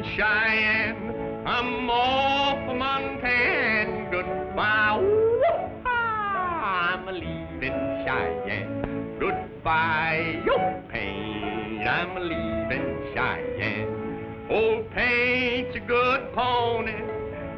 leaving Cheyenne. I'm off for Montana. Goodbye. I'm leaving Cheyenne. Goodbye, yo, Paint. I'm leaving Cheyenne. Old Paint's a good pony.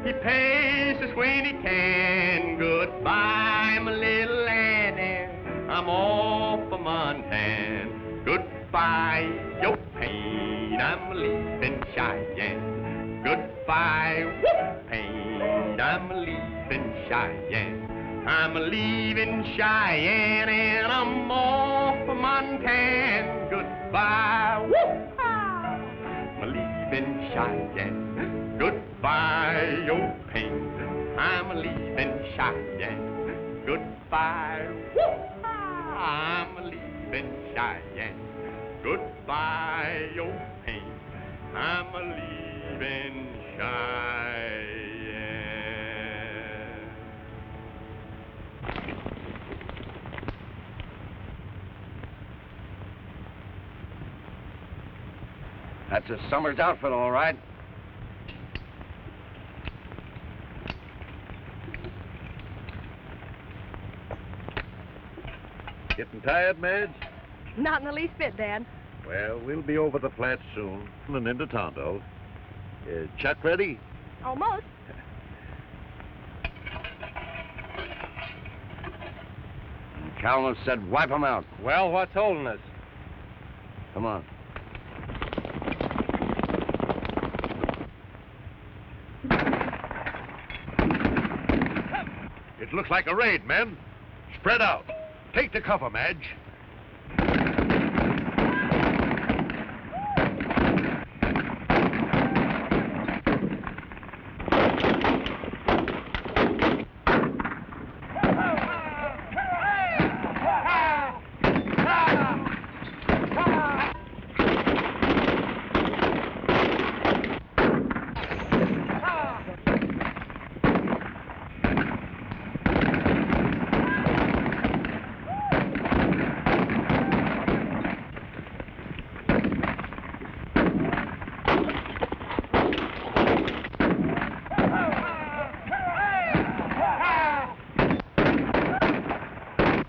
He pays us when he can. Goodbye, my little Annie. I'm off for Montana. Goodbye, yo, Paint. I'm leaving Cheyenne. Goodbye, whoop, Paint. I'm leaving Cheyenne. I'm leaving Cheyenne and I'm off for Montana. Goodbye, whoop, I'm leaving Cheyenne. Goodbye, yo, Paint. I'm leaving Cheyenne. Goodbye, whoop, I'm leaving Cheyenne. Goodbye, yo, Paint. I'm leaving Cheyenne. That's a summer's outfit, all right. Getting tired, Madge? Not in the least bit, Dad. Well, we'll be over the flats soon and into Tonto. Chuck ready? Almost. Calmus said wipe 'em out. Well, what's holding us? Come on. It looks like a raid, men. Spread out. Take the cover, Madge.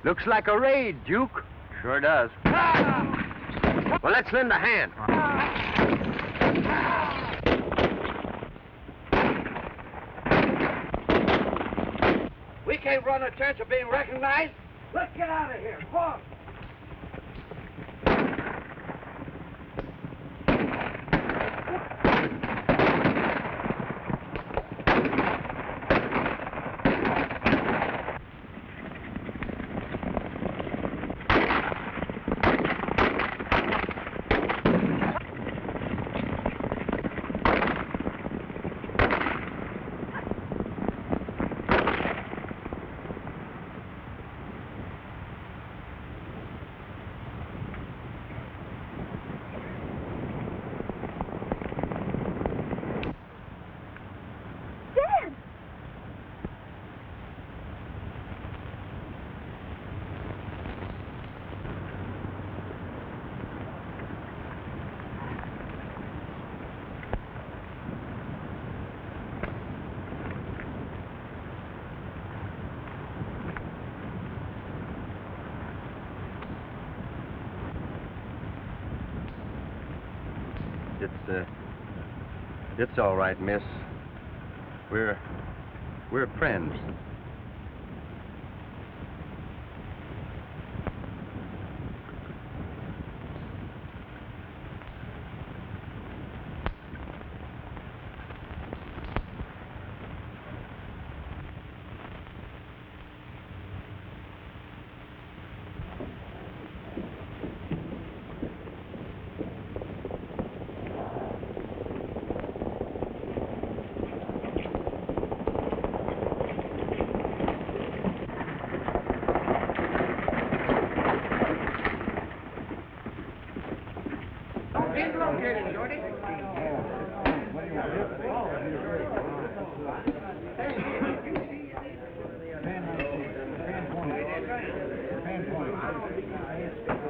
Looks like a raid, Duke. Sure does. Well, let's lend a hand. We can't run a chance of being recognized. Let's get out of here. Come on. It's all right, miss. We're friends.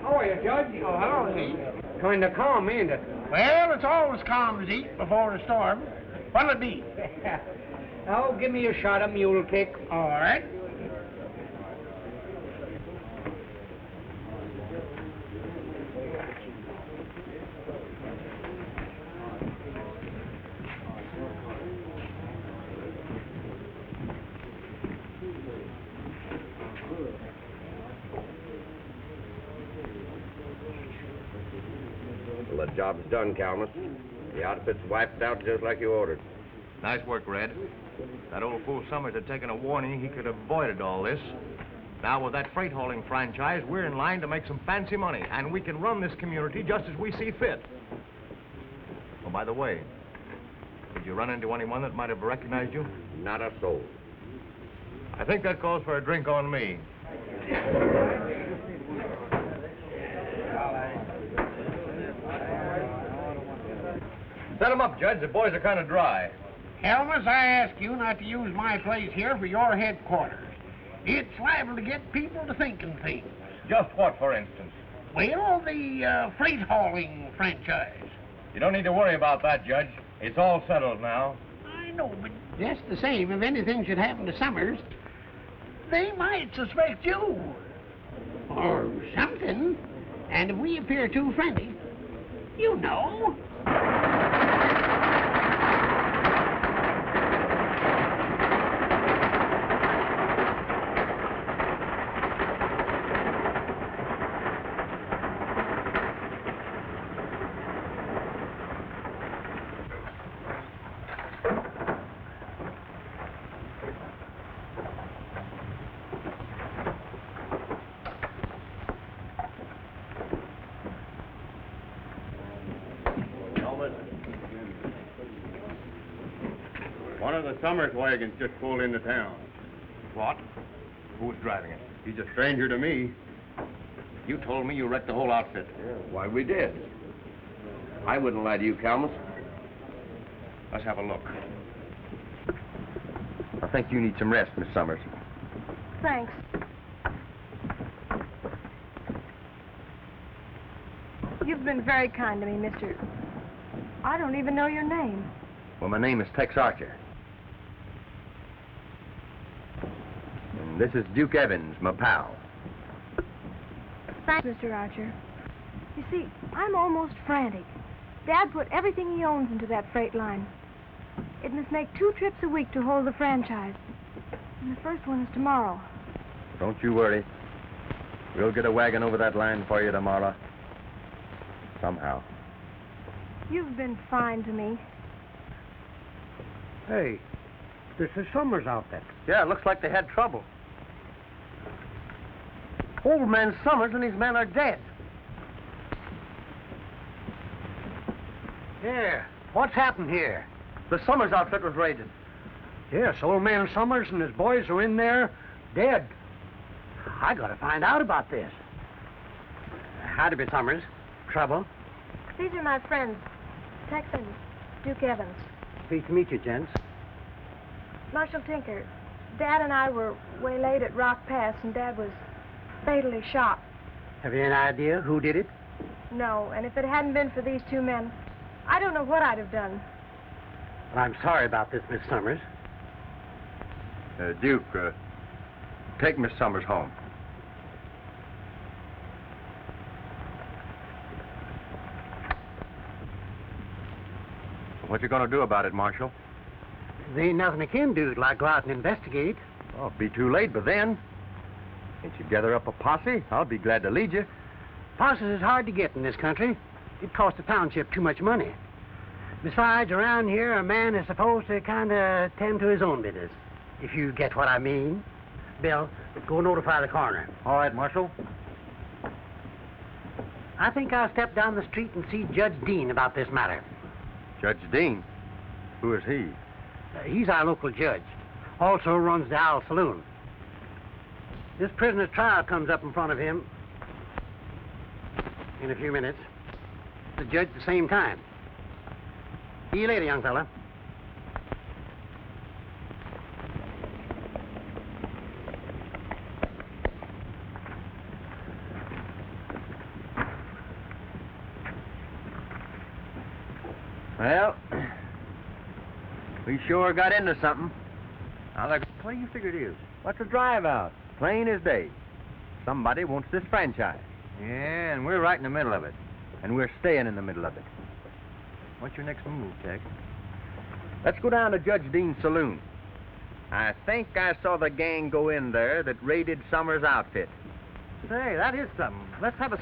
How are you, Judge? Oh, hello, Chief. Kind of calm, ain't it? Well, it's always calm as eat before a storm. What'll it be? Oh, give me a shot of mule kick. All right. Well, the job's done, Calmus. The outfit's wiped out just like you ordered. Nice work, Red. That old fool Summers had taken a warning. He could have avoided all this. Now, with that freight hauling franchise, we're in line to make some fancy money, and we can run this community just as we see fit. Oh, by the way, did you run into anyone that might have recognized you? Not a soul. I think that calls for a drink on me. Set 'em up, Judge. The boys are kind of dry. Helmus, I ask you not to use my place here for your headquarters. It's liable to get people to thinking things. Just what, for instance? Well, the freight hauling franchise. You don't need to worry about that, Judge. It's all settled now. I know, but just the same, if anything should happen to Summers, they might suspect you. Or something. And if we appear too friendly, you know. One of the Summers wagons just pulled into town. What? Who's driving it? He's a stranger to me. You told me you wrecked the whole outfit. Why, we did. I wouldn't lie to you, Calmus. Let's have a look. I think you need some rest, Miss Summers. Thanks. You've been very kind to me, Mr. I don't even know your name. Well, my name is Tex Archer. And this is Duke Evans, my pal. Thanks, Mr. Archer. You see, I'm almost frantic. Dad put everything he owns into that freight line. It must make 2 trips a week to hold the franchise. And the first one is tomorrow. Don't you worry. We'll get a wagon over that line for you tomorrow. Somehow. You've been fine to me. Hey, this is Summers' outfit. Yeah, it looks like they had trouble. Old man Summers and his men are dead. Yeah, what's happened here? The Summers outfit was raided. Yes, old man Summers and his boys are in there, dead. I gotta find out about this. Howdy, Miss Summers. Trouble? These are my friends, Tex and Duke Evans. Pleased to meet you, gents. Marshal Tinker, Dad and I were waylaid at Rock Pass, and Dad was fatally shot. Have you any idea who did it? No, and if it hadn't been for these 2 men, I don't know what I'd have done. Well, I'm sorry about this, Miss Summers. Duke, take Miss Summers home. What you gonna do about it, Marshal? There ain't nothing I can do till I go out and investigate. Oh, it'll be too late by then. Can't you gather up a posse? I'll be glad to lead you. Posses is hard to get in this country. It costs the township too much money. Besides, around here, a man is supposed to kind of tend to his own business, if you get what I mean. Bill, go notify the coroner. All right, Marshal. I think I'll step down the street and see Judge Dean about this matter. Judge Dean? Who is he? He's our local judge. Also runs the Owl Saloon. This prisoner's trial comes up in front of him in a few minutes. The judge at the same time. See you later, young fella. Well, we sure got into something. Now, what do you figure it is? What's a drive out? Plain as day. Somebody wants this franchise. Yeah, and we're right in the middle of it. And we're staying in the middle of it. What's your next move, Tex? Let's go down to Judge Dean's saloon. I think I saw the gang go in there that raided Summers' outfit. Say, that is something. Let's have a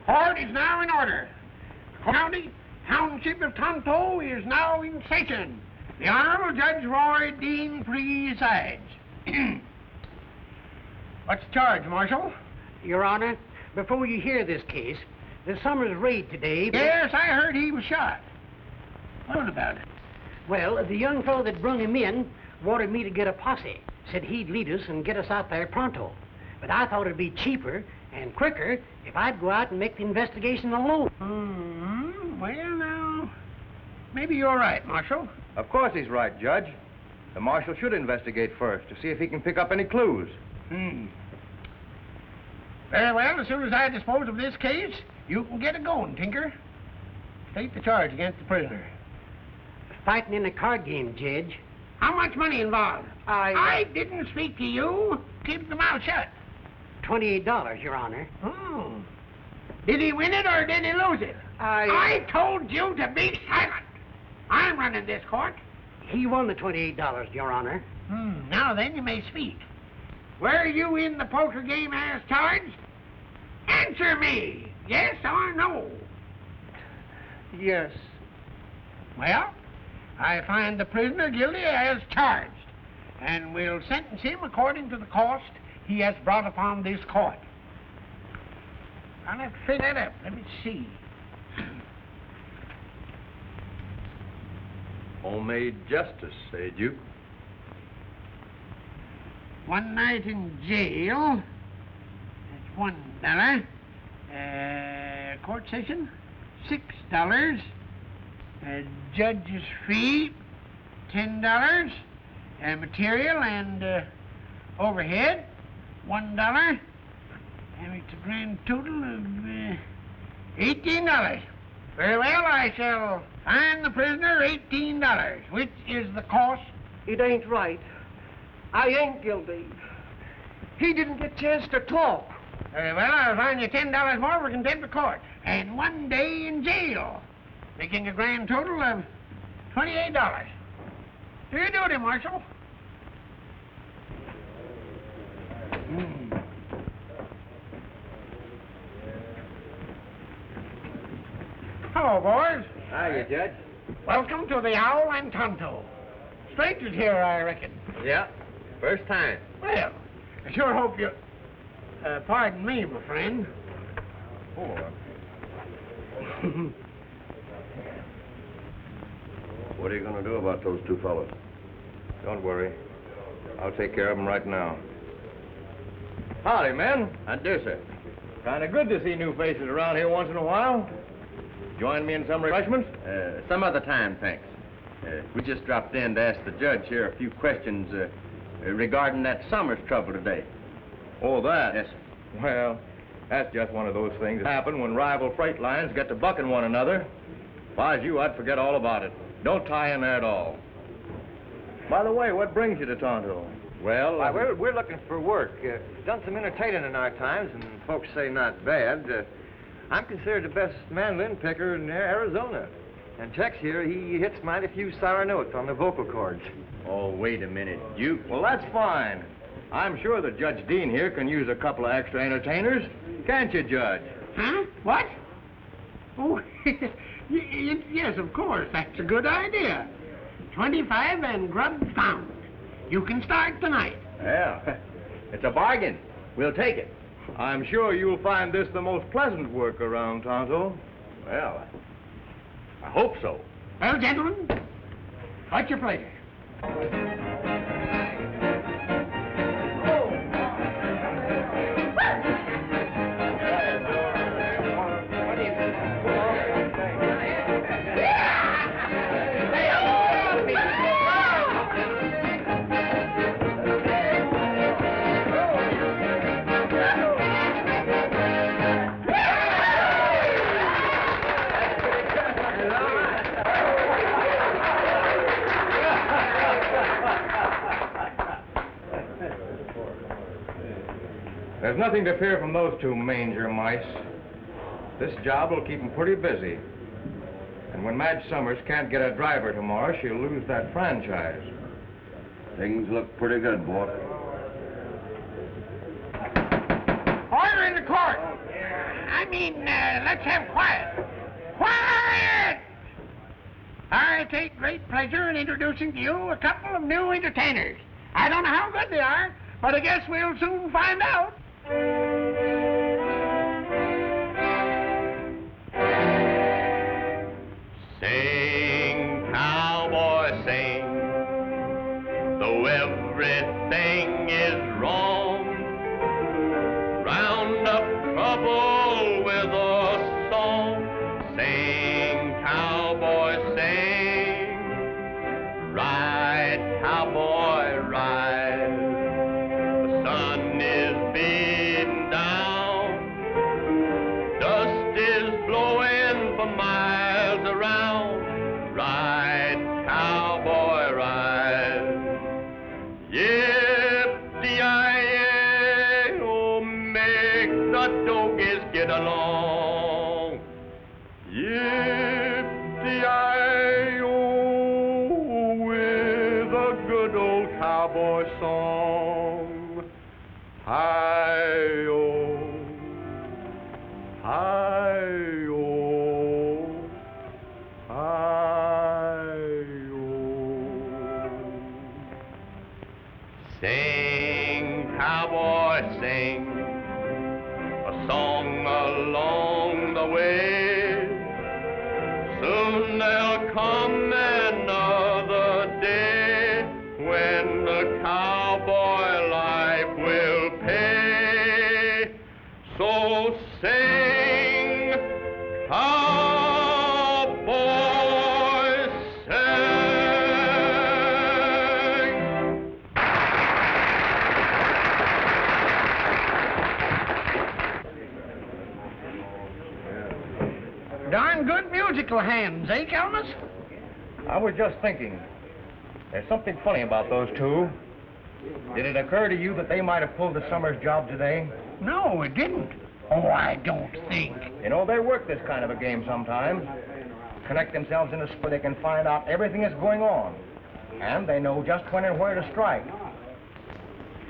Court is now in order. County Township of Tonto is now in session. The Honorable Judge Roy Dean presides. What's the charge, Marshal? Your Honor, before you hear this case, the Summers raid today... Yes, I heard he was shot. What about it? Well, the young fellow that brung him in wanted me to get a posse. Said he'd lead us and get us out there pronto. But I thought it'd be cheaper and quicker if I'd go out and make the investigation alone. Well, now, maybe you're right, Marshal. Of course he's right, Judge. The marshal should investigate first to see if he can pick up any clues. Very well, as soon as I dispose of this case, you can get it going, Tinker. State the charge against the prisoner. Fighting in a card game, Judge. How much money involved? I didn't speak to you. Keep the mouth shut. $28, Your Honor. Did he win it or did he lose it? I told you to be silent. I'm running this court. He won the $28, Your Honor. Now then, you may speak. Were you in the poker game as charged? Answer me, yes or no? Yes. Well, I find the prisoner guilty as charged, and will sentence him according to the cost he has brought upon this court. I'll have to fill that up. Let me see. Homemade justice, eh, Duke? 1 night in jail. That's $1. Court session, $6. Judge's fee, $10. Material and overhead, $1. And it's a grand total of $18. Very well, I shall fine the prisoner $18, which is the cost. It ain't right. I ain't guilty. He didn't get a chance to talk. Very well, I'll fine you $10 more for contempt of court and 1 day in jail, making a grand total of $28. Do your duty, Marshal. Hello, boys. Hiya, Judge. Welcome to the Owl and Tonto. Strangers here, I reckon. Yeah, first time. Well, I sure hope you... pardon me, my friend. What are you going to do about those two fellows? Don't worry. I'll take care of them right now. Howdy, men. I do, sir. Kind of good to see new faces around here once in a while. Join me in some refreshments? Some other time, thanks. We just dropped in to ask the judge here a few questions regarding that Summers trouble today. Oh, that? Yes, sir. Well, that's just one of those things that happen when rival freight lines get to bucking one another. If I was you, I'd forget all about it. Don't tie in there at all. By the way, what brings you to Tonto? Well, we're looking for work. Done some entertaining in our times, and folks say not bad. I'm considered the best mandolin picker in Arizona. And Tex here, he hits mighty few sour notes on the vocal cords. Oh, wait a minute, Duke. Well, that's fine. I'm sure that Judge Dean here can use a couple of extra entertainers. Can't you, Judge? Huh? What? Oh, yes, of course. That's a good idea. 25 and grub found. You can start tonight. Yeah, it's a bargain. We'll take it. I'm sure you'll find this the most pleasant work around Tonto. Well, I hope so. Well, gentlemen, what's your pleasure? Yeah! There's nothing to fear from those two manger mice. This job will keep them pretty busy. And when Madge Summers can't get a driver tomorrow, she'll lose that franchise. Things look pretty good, boy. Order in the court. Let's have quiet. Quiet! I take great pleasure in introducing to you a couple of new entertainers. I don't know how good they are, but I guess we'll soon find out. Sing, cowboy, sing, though everything is wrong. Round up trouble with a song. Sing, cowboy, sing, ride, cowboy, ride. The sun is beating down, dust is blowing for miles around. Ride, cowboy, ride. Yip-de-yi-yi, oh, make the dogies get along. Yip-de-yi-yi-oh, with a good old cowboy song. Hi-yo, hi-yo, hi-yo. Sing, cowboy, sing a song along the way. Soon there'll come another day when the cowboy life will pay. So sing, cowboy, sing. Darn good musical hands, eh, Kelmus? I was just thinking, there's something funny about those two. Did it occur to you that they might have pulled the Summers job today? No, it didn't. Oh, I don't think. You know, they work this kind of a game sometimes. Connect themselves in a split, they can find out everything that's going on. And they know just when and where to strike.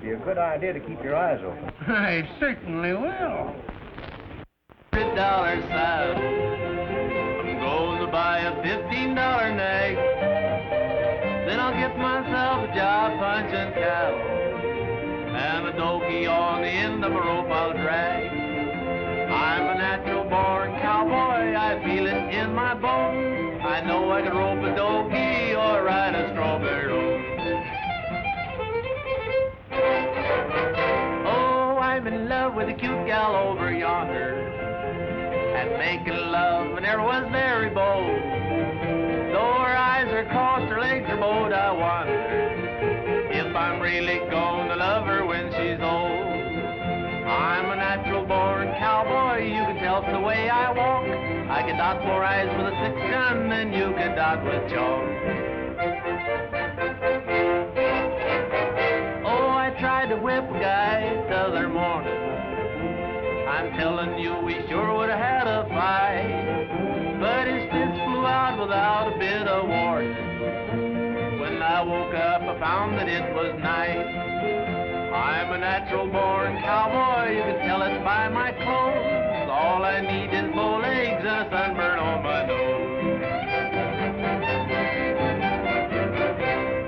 Be a good idea to keep your eyes open. I certainly will. $100 saddle. I'm going to buy a $15 nag. Then I'll get myself a job punching cattle. And a donkey on the end of a rope I'll drag. I'm a natural born cowboy, I feel it in my bones. I know I can rope a donkey or ride a strawberry road. Oh, I'm in love with a cute gal over yonder. And making love and never was very bold. Though her eyes are crossed, her legs are bowed, I wonder if I'm really going to love her when she's old. I'm a natural born cowboy, you can tell from the way I walk. I can dot 4 eyes with a 6-gun, and you can dot with chalk. Oh, I tried to whip a guy the other morning. I'm telling you, we sure would have had a fight. But his fist flew out without a bit of warning. When I woke up, I found that it was night. I'm a natural born cowboy, you can tell it by my clothes. All I need is bow legs and a sunburn on my nose.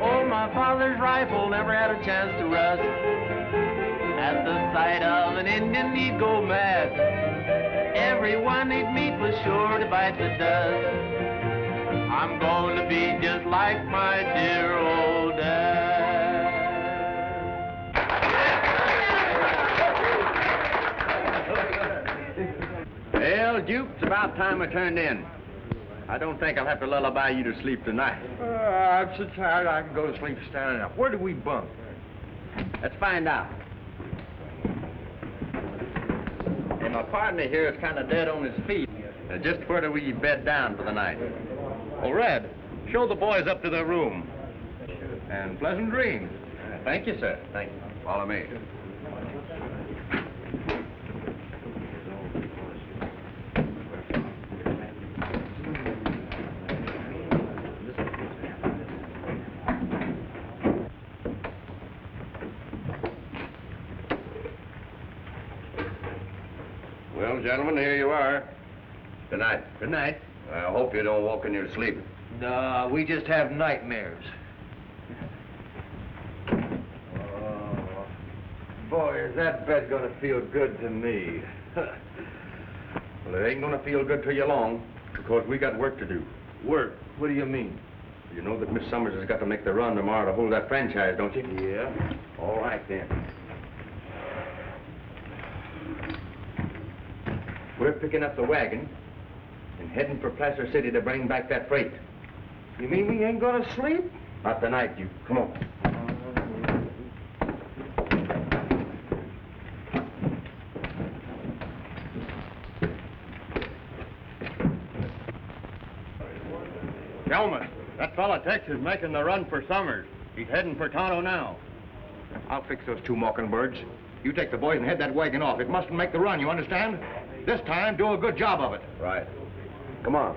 Oh, my father's rifle never had a chance to rust. At the sight of an Indian, he'd go mad. Everyone he'd meet was sure to bite the dust. I'm going to be just like my dear old dad. Well, Duke, it's about time I turned in. I don't think I'll have to lullaby you to sleep tonight. I'm so tired I can go to sleep standing up. Where do we bunk? Let's find out. Hey, my partner here is kind of dead on his feet. Just where do we bed down for the night? Well, Red, show the boys up to their room. And pleasant dreams. Thank you, sir. Thank you. Follow me. Well, gentlemen, here you are. Good night. Good night. I hope you don't walk in your sleep. No, we just have nightmares. Boy, is that bed gonna feel good to me. Well, it ain't gonna feel good to you long, because we got work to do. Work? What do you mean? You know that Miss Summers has got to make the run tomorrow to hold that franchise, don't you? Yeah. All right, then. We're picking up the wagon and heading for Placer City to bring back that freight. You mean we ain't gonna sleep? Not tonight, you. Come on. Gentlemen, that fella Tex is making the run for Summers. He's heading for Tonto now. I'll fix those two mockingbirds. You take the boys and head that wagon off. It mustn't make the run, you understand? This time, do a good job of it. Right. Come on.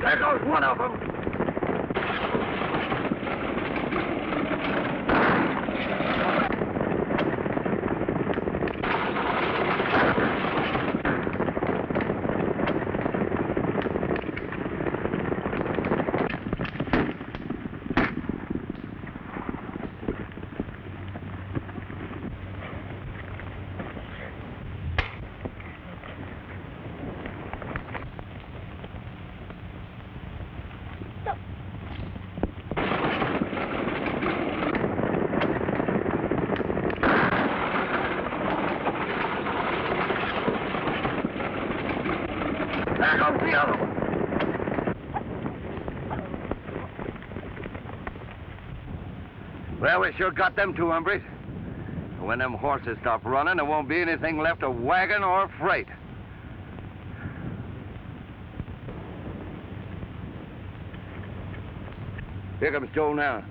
There goes one of them. There goes the other one. Well, we sure got them two hombres. When them horses stop running, there won't be anything left of wagon or freight. Here comes Joe now.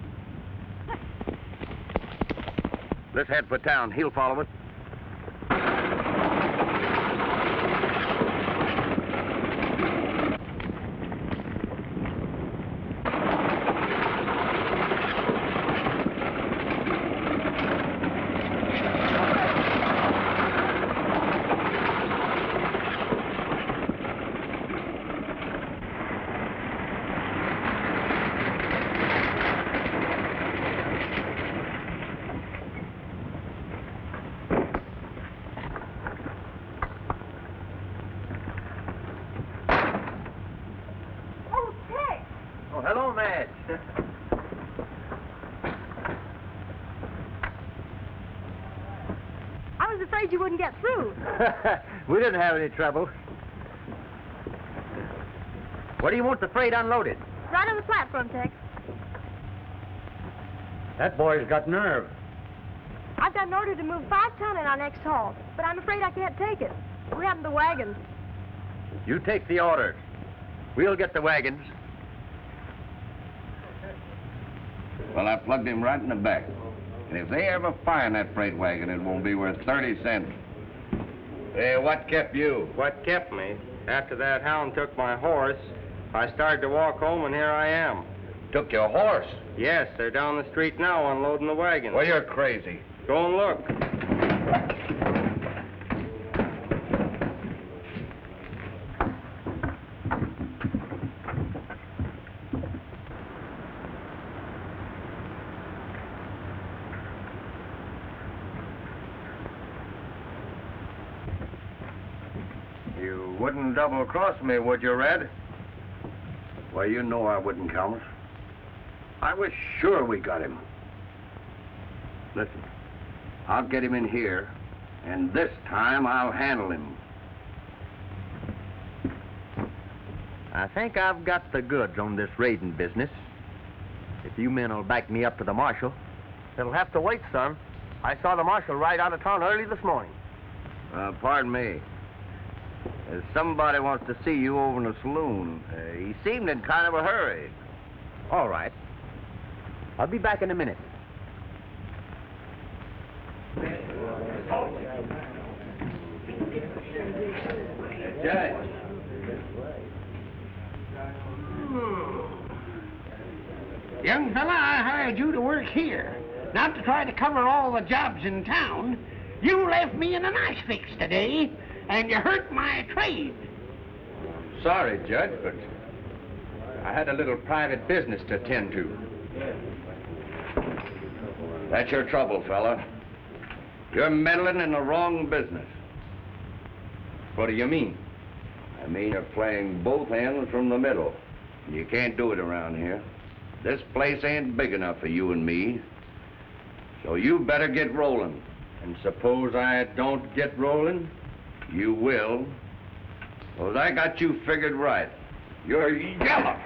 Let's head for town. He'll follow us. Oh, Tex! Oh, hello, Madge. I was afraid you wouldn't get through. We didn't have any trouble. What do you want the freight unloaded? Right on the platform, Tex. That boy's got nerve. I've got an order to move 5 ton in our next haul, but I'm afraid I can't take it. We haven't the wagons. You take the order. We'll get the wagons. Well, I plugged him right in the back. And if they ever find that freight wagon, it won't be worth 30 cents. Hey, what kept you? What kept me? After that hound took my horse, I started to walk home, and here I am. Took your horse. Yes, they're down the street now unloading the wagon. Well, you're crazy. Go and look. You wouldn't double-cross me, would you, Red? Well, you know I wouldn't, Calmus. I was sure we got him. Listen, I'll get him in here, and this time I'll handle him. I think I've got the goods on this raiding business. If you men will back me up to the marshal. It'll have to wait, son. I saw the marshal ride out of town early this morning. Pardon me. Somebody wants to see you over in the saloon. He seemed in kind of a hurry. All right. I'll be back in a minute. Judge. Young fella, I hired you to work here, not to try to cover all the jobs in town. You left me in a nice fix today, and you hurt my trade. Sorry, Judge, but I had a little private business to attend to. That's your trouble, fella. You're meddling in the wrong business. What do you mean? I mean you're playing both ends from the middle. You can't do it around here. This place ain't big enough for you and me. So you better get rolling. And suppose I don't get rolling? You will. Because I got you figured right. You're yellow.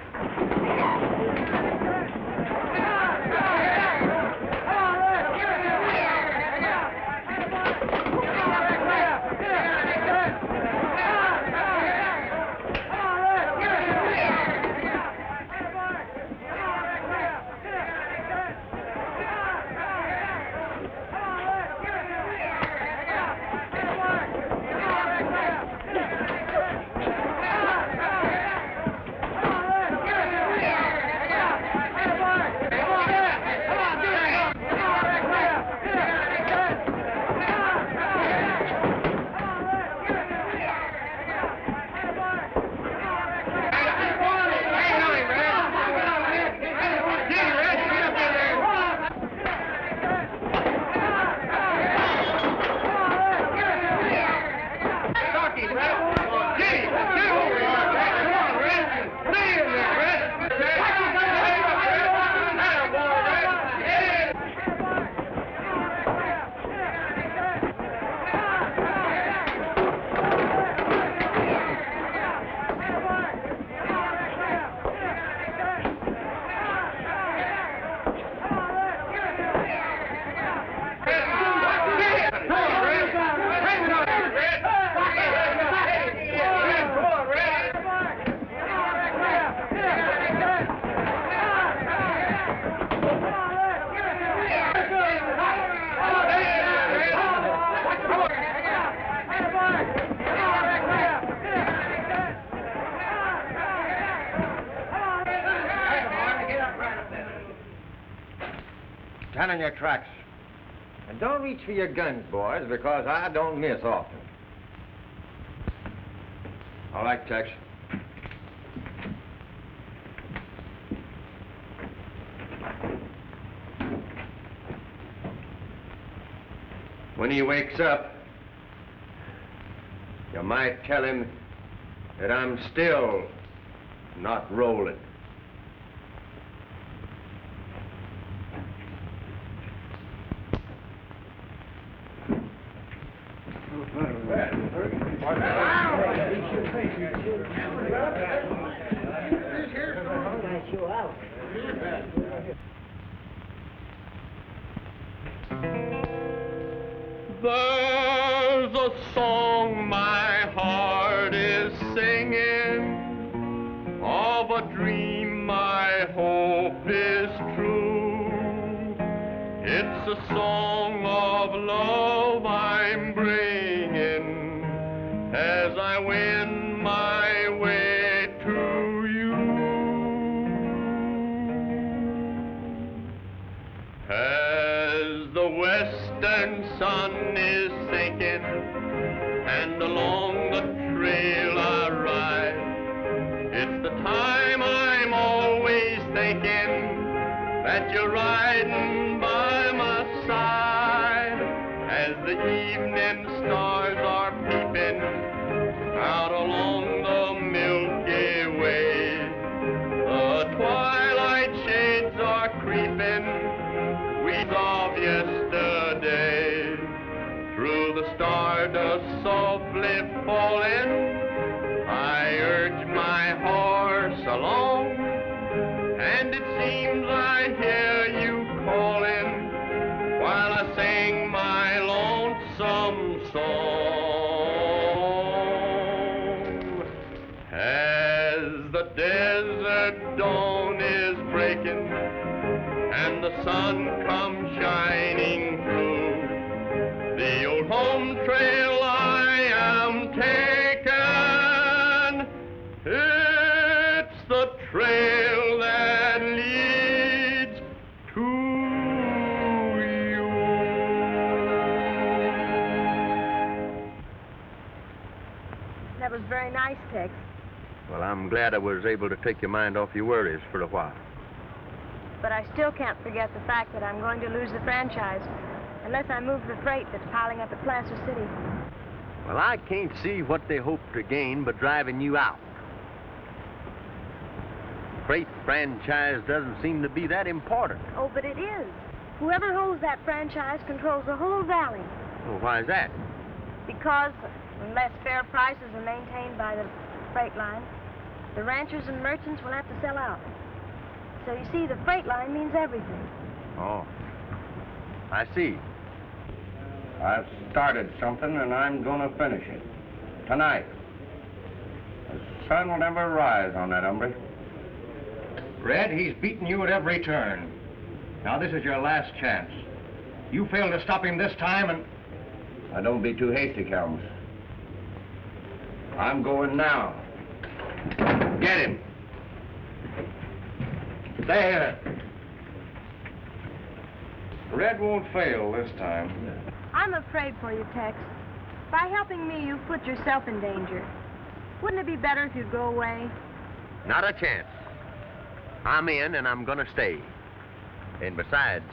Stand on your tracks. And don't reach for your guns, boys, because I don't miss often. All right, Tex. When he wakes up, you might tell him that I'm still not rolling. There's a song my heart is singing, of a dream my hope is true. It's a song of love I'm bringing as I win my way to you. As the west eastern sun is sinking, and along the trail I ride. It's the time I'm always thinking that you're riding by my side, as the evening stars are peeping out along the Milky Way. The twilight shades are creeping, weeds of yesterday. Through the stardust softly falling, I urge my horse along, and it seems I hear you calling while I sing my lonesome song. As the desert dawn is breaking and the sun comes shining through, the old home trail I am taking, it's the trail that leads to you. That was very nice, Tex. Well, I'm glad I was able to take your mind off your worries for a while. But I still can't forget the fact that I'm going to lose the franchise unless I move the freight that's piling up at Placer City. Well, I can't see what they hope to gain but driving you out. Freight franchise doesn't seem to be that important. Oh, but it is. Whoever holds that franchise controls the whole valley. Well, why is that? Because unless fair prices are maintained by the freight line, the ranchers and merchants will have to sell out. So you see, the freight line means everything. Oh, I see. I've started something, and I'm going to finish it. Tonight. The sun will never rise on that hombre. Red, he's beaten you at every turn. Now, this is your last chance. You fail to stop him this time, and... Now, don't be too hasty, Calmus. I'm going now. Get him. There. Red won't fail this time. I'm afraid for you, Tex. By helping me, you've put yourself in danger. Wouldn't it be better if you'd go away? Not a chance. I'm in, and I'm gonna stay. And besides,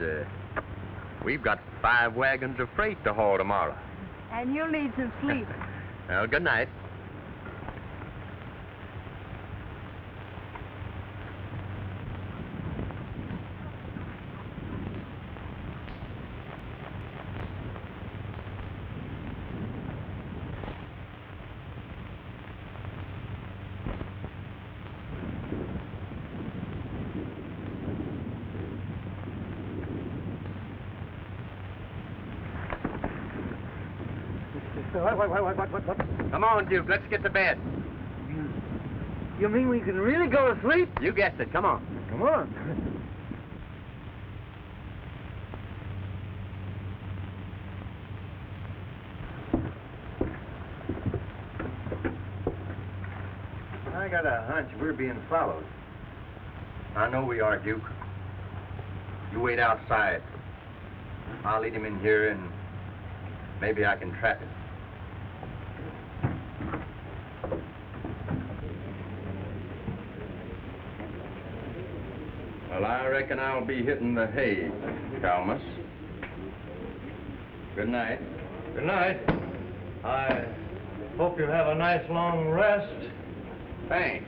we've got 5 wagons of freight to haul tomorrow. And you'll need some sleep. Well, good night. What? Come on, Duke, let's get to bed. You mean we can really go to sleep? You guessed it, come on. Come on. I got a hunch we're being followed. I know we are, Duke. You wait outside. I'll lead him in here, and maybe I can trap him. Well, I reckon I'll be hitting the hay, Calmus. Good night. Good night. I hope you have a nice long rest. Thanks.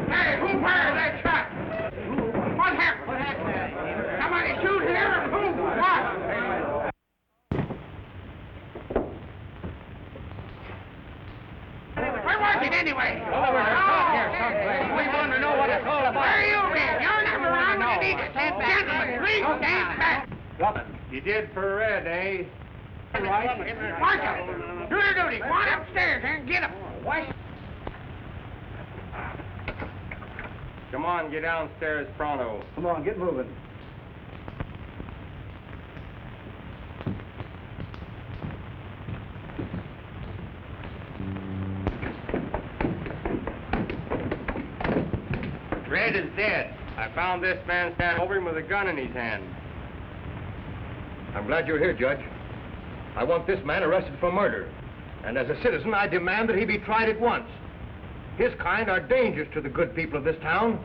Hey, who fired that shot? What happened? What happened? Somebody shoot here? Who? What? Where was it anyway? We want to know what it's all about. Where you been? You're number one. You need to stand back. Gentlemen, please stand back. You did for Red, eh? Marshal, do your duty. Go on upstairs and get him. Come on, get downstairs pronto. Come on, get moving. Red is dead. I found this man standing over him with a gun in his hand. I'm glad you're here, Judge. I want this man arrested for murder. And as a citizen, I demand that he be tried at once. His kind are dangerous to the good people of this town.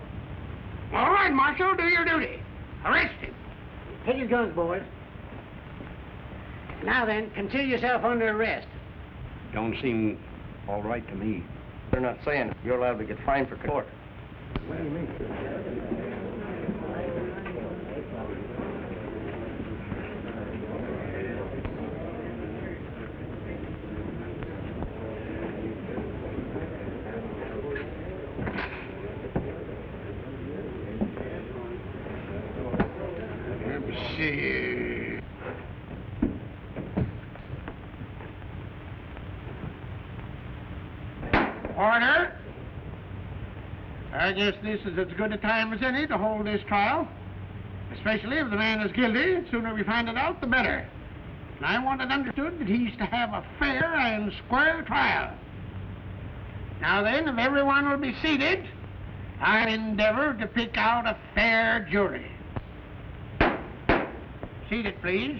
All right, Marshal, do your duty. Arrest him. Take your guns, boys. Now then, consider yourself under arrest. Don't seem all right to me. They're not saying you're allowed to get fined for court. What do you mean? Let me see. Order. I guess this is as good a time as any to hold this trial. Especially if the man is guilty. The sooner we find it out, the better. And I want it understood that he's to have a fair and square trial. Now then, if everyone will be seated, I'll endeavor to pick out a fair jury. Seated, please.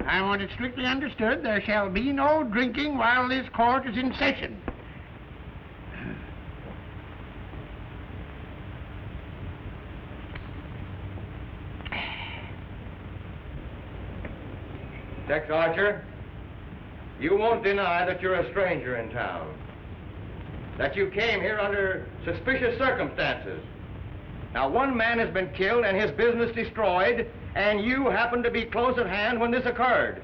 I want it strictly understood there shall be no drinking while this court is in session. Tex Archer, you won't deny that you're a stranger in town. That you came here under suspicious circumstances. Now, one man has been killed and his business destroyed, and you happened to be close at hand when this occurred.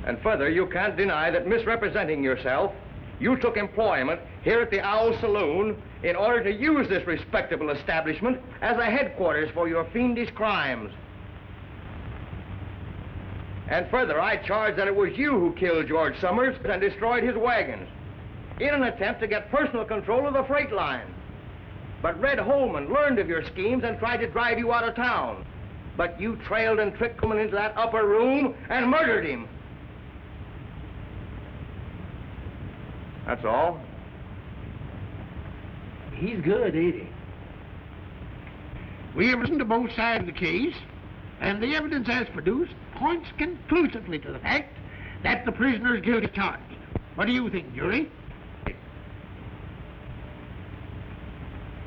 And further, you can't deny that misrepresenting yourself, you took employment here at the Owl Saloon in order to use this respectable establishment as a headquarters for your fiendish crimes. And further, I charge that it was you who killed George Summers and destroyed his wagons in an attempt to get personal control of the freight line. But Red Holman learned of your schemes and tried to drive you out of town. But you trailed and tricked him into that upper room and murdered him. That's all. He's good, ain't he? We have listened to both sides of the case, and the evidence as produced points conclusively to the fact that the prisoner is guilty charged. What do you think, jury?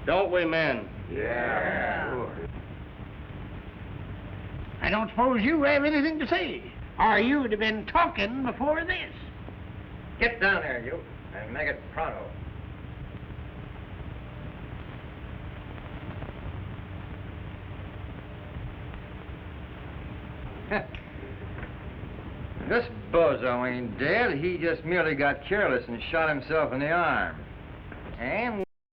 Don't we, men? Yeah. I don't suppose you have anything to say, or you'd have been talking before this. Get down there, you, and make it pronto. This bozo ain't dead. He just merely got careless and shot himself in the arm. And